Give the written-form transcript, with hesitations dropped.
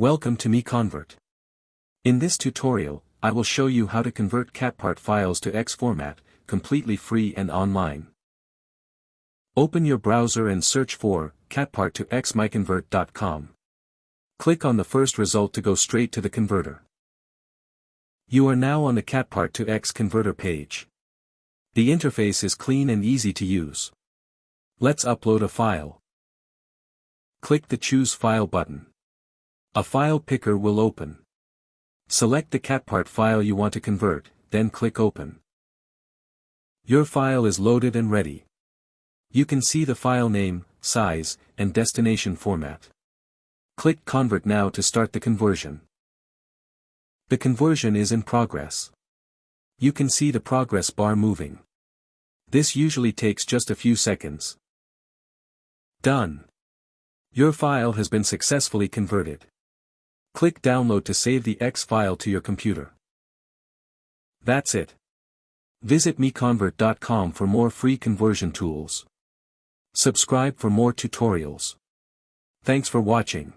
Welcome to MiConvert. In this tutorial, I will show you how to convert CATPART files to X format, completely free and online. Open your browser and search for CATPART to X MiConvert.com. Click on the first result to go straight to the converter. You are now on the CATPART to X converter page. The interface is clean and easy to use. Let's upload a file. Click the Choose File button. A file picker will open. Select the CATPART file you want to convert, then click Open. Your file is loaded and ready. You can see the file name, size, and destination format. Click Convert now to start the conversion. The conversion is in progress. You can see the progress bar moving. This usually takes just a few seconds. Done. Your file has been successfully converted. Click Download to save the X file to your computer. That's it. Visit MiConvert.com for more free conversion tools. Subscribe for more tutorials. Thanks for watching.